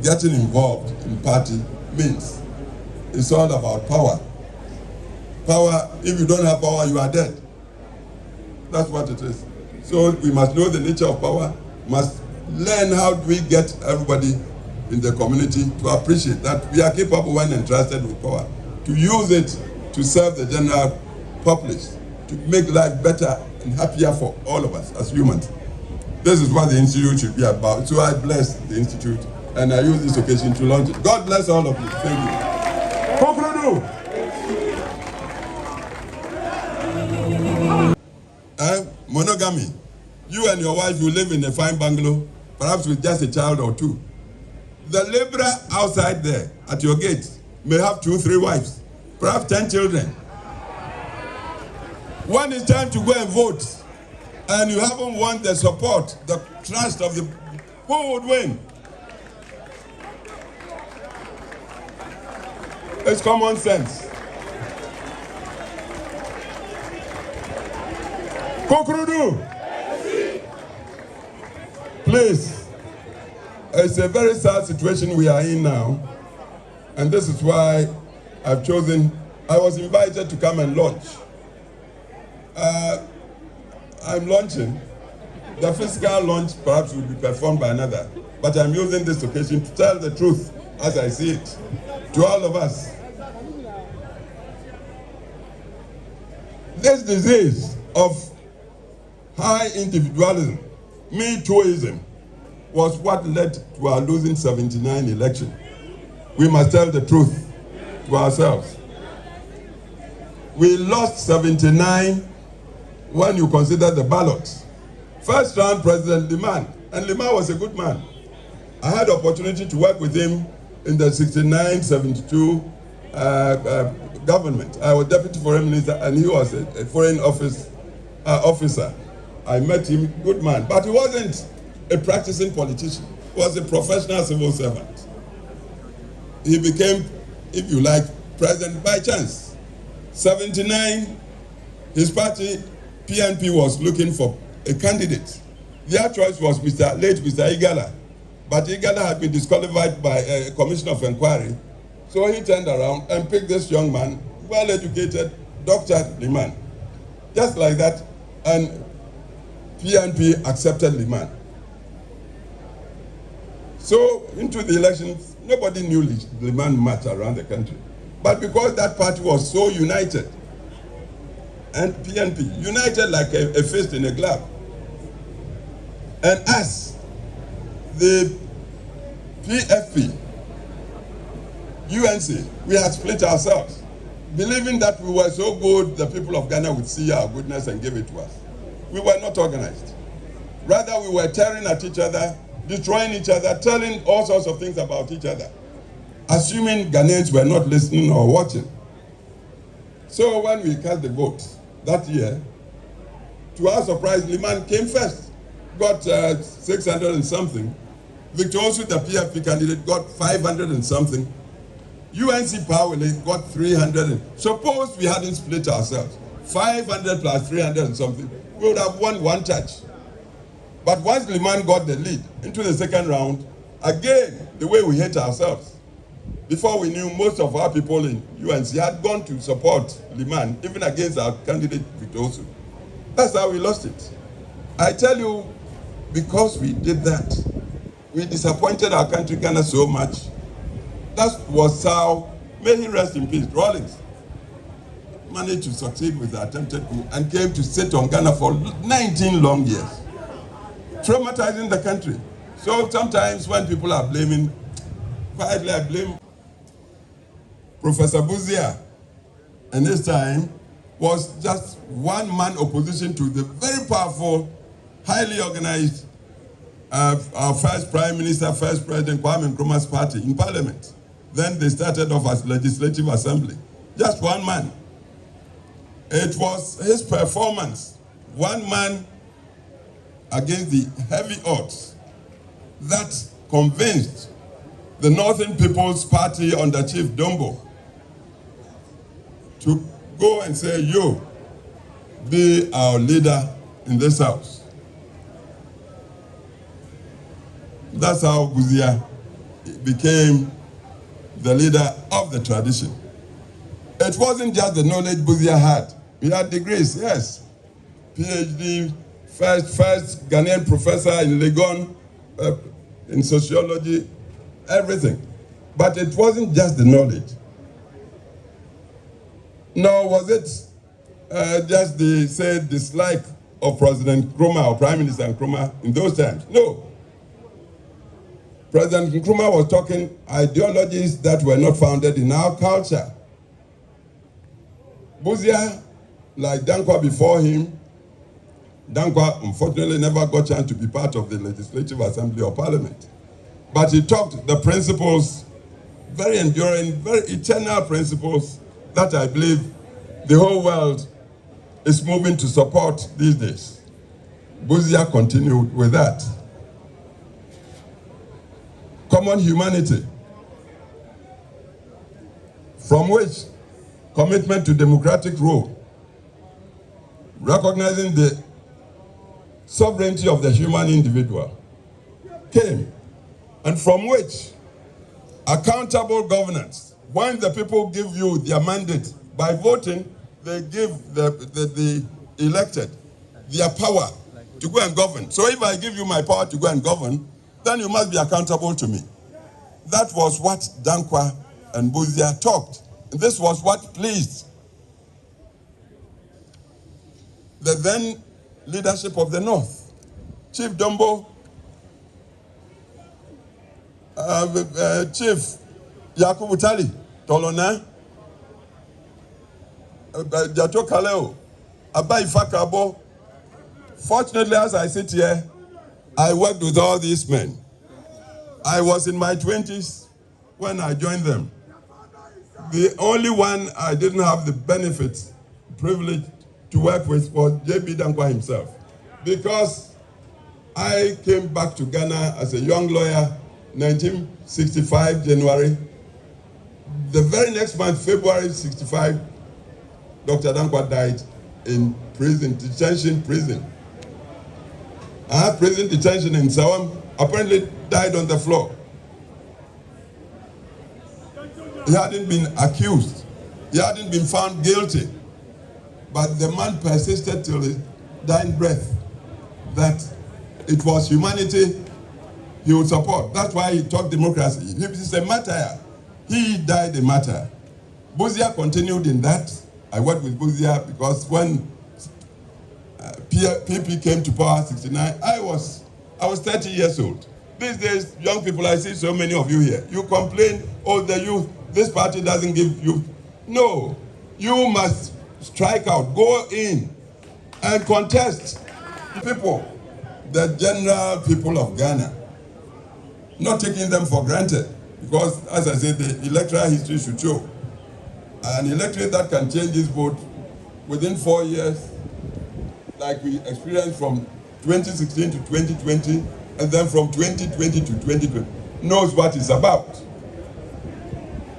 getting involved in party means. It's all about power. Power, if you don't have power, you are dead. That's what it is. So we must know the nature of power, must learn how do we get everybody in the community to appreciate that we are capable when entrusted with power, to use it to serve the general populace, to make life better and happier for all of us as humans. This is what the Institute should be about. So I bless the Institute and I use this occasion to launch it. God bless all of you. Thank you. Conclude. Monogamy. You and your wife, you live in a fine bungalow, perhaps with just a child or two. The laborer outside there at your gate may have 2, 3 wives, perhaps 10 children. When it's time to go and vote, and you haven't won the support, the trust of the, who would win? It's common sense. Kokrudu, please, it's a very sad situation we are in now, and this is why I've chosen, I was invited to come and launch. I'm launching. The physical launch perhaps will be performed by another, but I'm using this occasion to tell the truth as I see it to all of us. This disease of high individualism, me tooism, was what led to our losing 79 election. We must tell the truth to ourselves. We lost 79 when you consider the ballots. First round, President Liman, and Liman was a good man. I had the opportunity to work with him in the 69-72 government. I was Deputy Foreign Minister and he was a foreign officer. I met him, good man, but he wasn't a practicing politician. He was a professional civil servant. He became, if you like, president by chance. 79, his party, PNP, was looking for a candidate. Their choice was late Mr. Igala, but Igala had been disqualified by a commission of inquiry. So he turned around and picked this young man, well-educated, Dr. Liman. Just like that, and PNP accepted Liman. So into the elections, nobody knew Liman much around the country. But because that party was so united, and PNP, united like a fist in a glove, and us, the PFP, UNC, we had split ourselves, believing that we were so good, the people of Ghana would see our goodness and give it to us. We were not organized. Rather, we were tearing at each other, destroying each other, telling all sorts of things about each other, assuming Ghanaians were not listening or watching. So when we cast the vote that year, to our surprise, Liman came first, got 600 and something. Victor also, the PFP candidate, got 500 and something. UNC Powerley got 300. Suppose we hadn't split ourselves, 500 plus 300 and something, we would have won one touch. But once Liman got the lead into the second round, again, the way we hate ourselves. Before we knew, most of our people in UNC had gone to support Liman, even against our candidate, Victor Osu. That's how we lost it. I tell you, because we did that, we disappointed our country, Ghana, so much. That was how, may he rest in peace, Rawlings managed to succeed with the attempted coup and came to sit on Ghana for 19 long years, traumatizing the country. So sometimes when people are blaming, quietly I blame Professor Buzia, and this time was just one-man opposition to the very powerful, highly organized, our first Prime Minister, first President Kwame Nkrumah's party in Parliament. Then they started off as Legislative Assembly. Just one man. It was his performance, one man against the heavy odds, that convinced the Northern People's Party under Chief Dombo to go and say, you be our leader in this house. That's how Buzia became the leader of the tradition. It wasn't just the knowledge Bawumia had. He had degrees, yes. PhD, first Ghanaian professor in Legon, in sociology, everything. But it wasn't just the knowledge. Nor was it just the, say, dislike of President Nkrumah or Prime Minister Nkrumah in those times. No. President Nkrumah was talking ideologies that were not founded in our culture. Bawumia, like Dankwa before him, Dankwa unfortunately never got a chance to be part of the Legislative Assembly or Parliament. But he talked the principles, very enduring, very eternal principles that I believe the whole world is moving to support these days. Bawumia continued with that. Common humanity, from which commitment to democratic rule, recognizing the sovereignty of the human individual came, and from which accountable governance. When the people give you their mandate by voting, they give the elected their power to go and govern. So if I give you my power to go and govern, then you must be accountable to me. That was what Dankwa and Bawumia talked. And this was what pleased the then leadership of the North. Chief Dombo, Chief Yakubu Tali, Tolona, Jato Kaleo, Abai Fakabo. Fortunately, as I sit here, I worked with all these men. I was in my 20s when I joined them. The only one I didn't have the benefit, privilege to work with was J.B. Dankwa himself. Because I came back to Ghana as a young lawyer, 1965, January. The very next month, February 65, Dr. Dankwa died in prison, detention prison. Prison detention in Sawam, apparently died on the floor. He hadn't been accused. He hadn't been found guilty. But the man persisted till his dying breath that it was humanity he would support. That's why he talked democracy. If it's a martyr, he died a martyr. Bawumia continued in that. I worked with Bawumia because when PP came to power, 69, I was 30 years old. These days, young people, I see so many of you here. You complain, oh, the youth, this party doesn't give you. No, you must strike out, go in and contest. People, the general people of Ghana, not taking them for granted, because as I said, the electoral history should show an electorate that can change its vote within 4 years, like we experienced from 2016 to 2020, and then from 2020 to 2020, knows what it's about.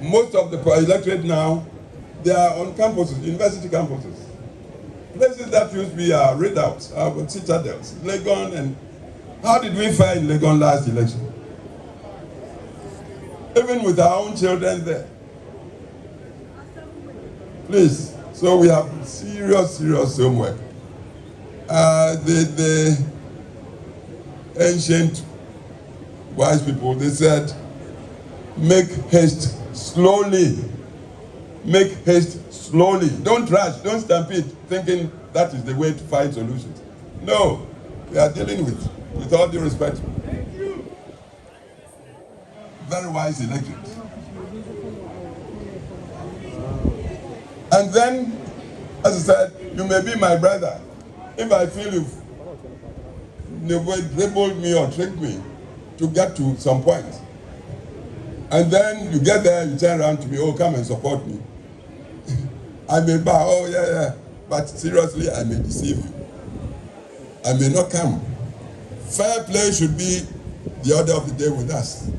Most of the electorate now, they are on campuses, university campuses. Places that used to be readouts, citadels, Legon, and how did we fare in Legon last election? Even with our own children there. Please, so we have serious homework. The ancient wise people, they said, make haste slowly. Make haste slowly. Don't rush, don't stampede, thinking that is the way to find solutions. No, we are dealing with all due respect, very wise elections. And then, as I said, you may be my brother. If I feel you've dribbled me or tricked me to get to some point, and then you get there, you turn around to me, oh, come and support me. I may bow, oh, yeah, but seriously, I may deceive you. I may not come. Fair play should be the order of the day with us.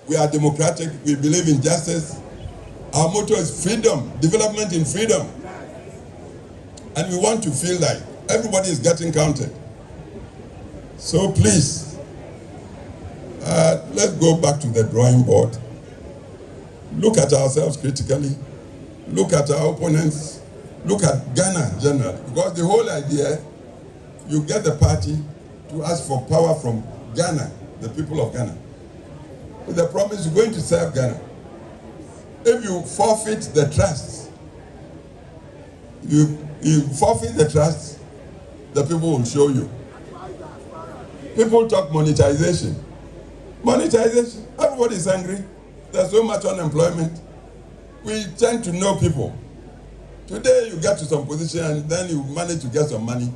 We are democratic, we believe in justice. Our motto is freedom, development in freedom. And we want to feel like everybody is getting counted. So please, let's go back to the drawing board. Look at ourselves critically. Look at our opponents. Look at Ghana generally. Because the whole idea, you get the party to ask for power from Ghana, the people of Ghana, with the promise you're going to serve Ghana. If you forfeit the trust, you forfeit the trust, the people will show you. People talk monetization. Monetization. Everybody is angry. There's so much unemployment. We tend to know people. Today you get to some position and then you manage to get some money.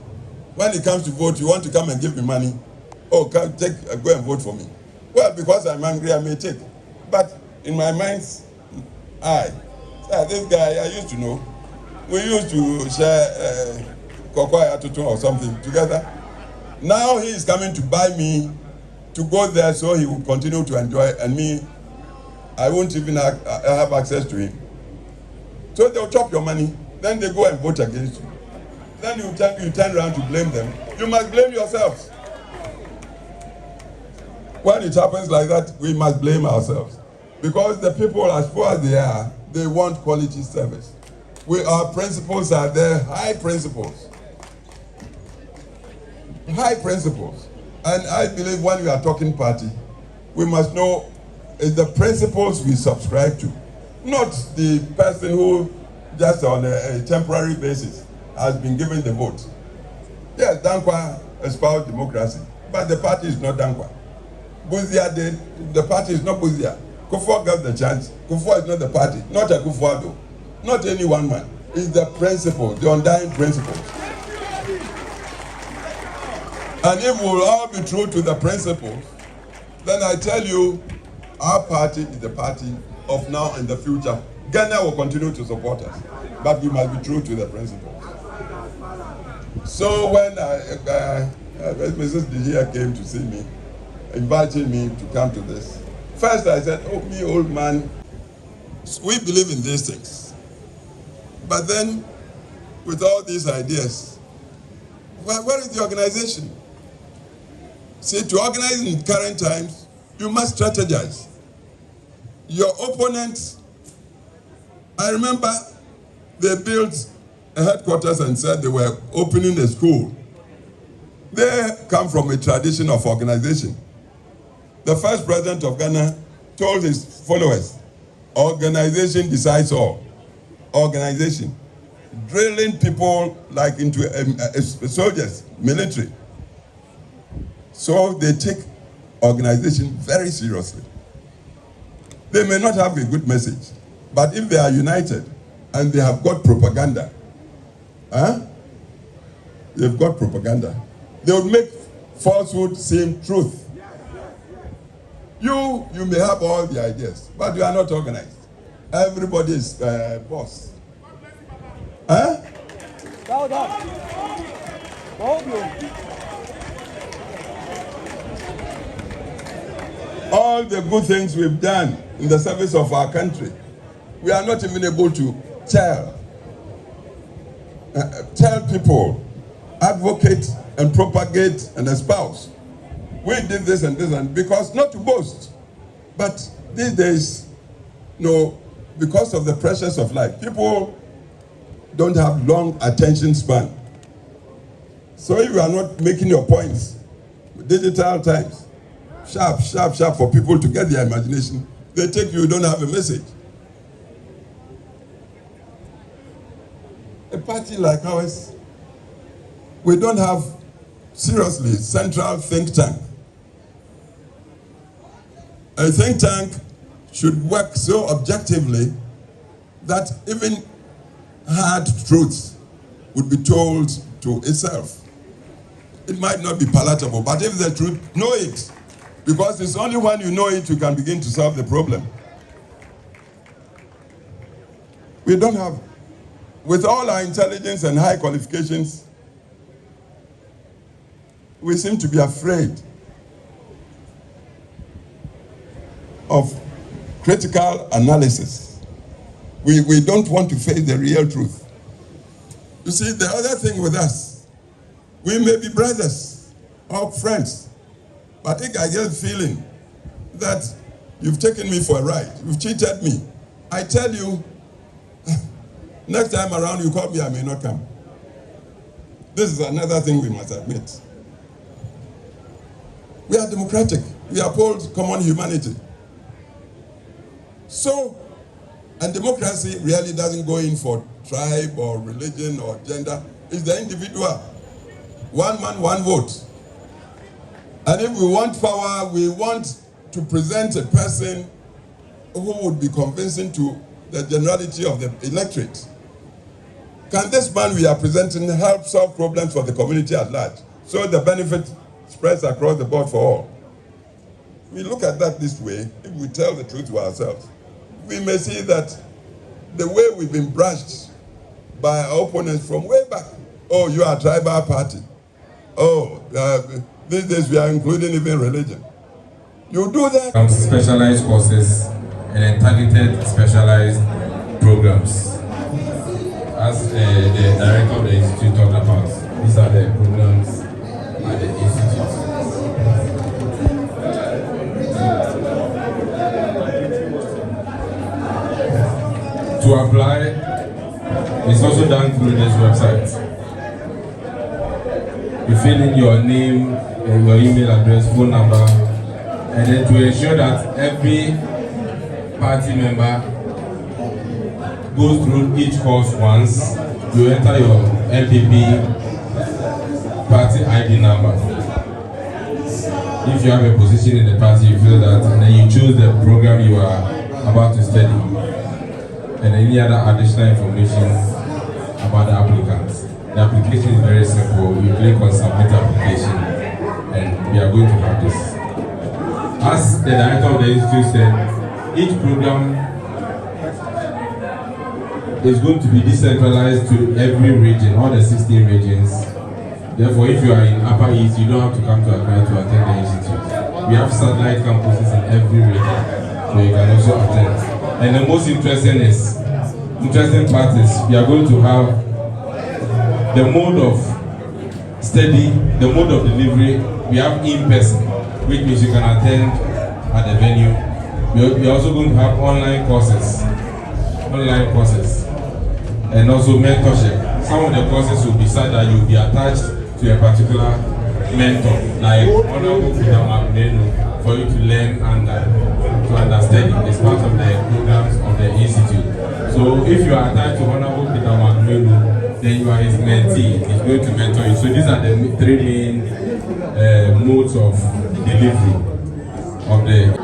When it comes to vote, you want to come and give me money. Oh, come go and vote for me. Well, because I'm angry, I may take. But in my mind's eye, this guy I used to know. We used to share cocoa or something together. Now he is coming to buy me to go there so he will continue to enjoy, and me, I won't even have access to him. So they'll chop your money, then they go and vote against you. Then you turn around to blame them. You must blame yourselves. When it happens like that, we must blame ourselves. Because the people, as poor as they are, they want quality service. Our principles are there, high principles. High principles. And I believe when we are talking party, we must know it's the principles we subscribe to, not the person who just on a temporary basis has been given the vote. Yes, Dankwa espoused democracy, but the party is not Dankwa. Buzia did, the party is not Buzia. Kuffour got the chance. Kuffour is not the party, not a Kuffour though, not any one man. It's the principle, the undying principle. And if we will all be true to the principles, then I tell you, our party is the party of now and the future. Ghana will continue to support us, but we must be true to the principles. So when Mrs. Dihia came to see me, inviting me to come to this, first I said, oh, me old man, we believe in these things. But then, with all these ideas, where is the organization? See, to organize in current times, you must strategize. Your opponents, I remember they built a headquarters and said they were opening a school. They come from a tradition of organization. The first president of Ghana told his followers, organization decides all. Organization. Drilling people like into soldiers, military. So they take organization very seriously. They may not have a good message, but if they are united and they have got propaganda, they've got propaganda, they will make falsehood seem truth. You may have all the ideas, but you are not organized. Everybody is boss. All the good things we've done in the service of our country, we are not even able to tell people, advocate and propagate and espouse. We did this and this, and because not to boast, but these days, because of the pressures of life, people don't have long attention span. So if you are not making your points, digital times, sharp for people to get their imagination, they take you don't have a message. A party like ours, we don't have, seriously, central think tank. A think tank should work so objectively that even hard truths would be told to itself. It might not be palatable, but if the truth, know it. Because it's only when you know it you can begin to solve the problem. We don't have, with all our intelligence and high qualifications, we seem to be afraid of critical analysis. We don't want to face the real truth. You see, the other thing with us, we may be brothers or friends, but I think I get a feeling that you've taken me for a ride. You've cheated me. I tell you, next time around you call me, I may not come. This is another thing we must admit. We are democratic. We uphold common humanity. So, and democracy really doesn't go in for tribe or religion or gender. It's the individual. One man, one vote. And if we want power, we want to present a person who would be convincing to the generality of the electorate. Can this man we are presenting help solve problems for the community at large, so the benefit spreads across the board for all? We look at that this way. If we tell the truth to ourselves, we may see that the way we've been brushed by our opponents from way back. Oh, you are a tribal party. Oh, these days we are including even religion. You do that. Some specialized courses and then targeted specialized programs. As the director of the institute talked about, these are the programs at the institute. To apply, it's also done through this website. You fill in your name, your email address, phone number, and then to ensure that every party member goes through each course once, you enter your NPP party ID number. If you have a position in the party, you fill that, and then you choose the program you are about to study, and any other additional information about the applicants. The application is very simple. You click on submit application, and we are going to have this. As the director of the institute said, each program is going to be decentralized to every region, all the 16 regions. Therefore, if you are in Upper East, you don't have to come to Accra to attend the institute. We have satellite campuses in every region, so you can also attend. And the most interesting part is we are going to have the mode of study, the mode of delivery. We have in-person, which means you can attend at the venue. We are also going to have online courses, and also mentorship. Some of the courses will be such that you'll be attached to a particular mentor, like Honorable Peter, for you to learn and to understand it. It's part of the programs of the institute. So if you are attached to Honorable Peter, then you are his mentee. He's going to mentor you. So these are the three main modes of delivery of the.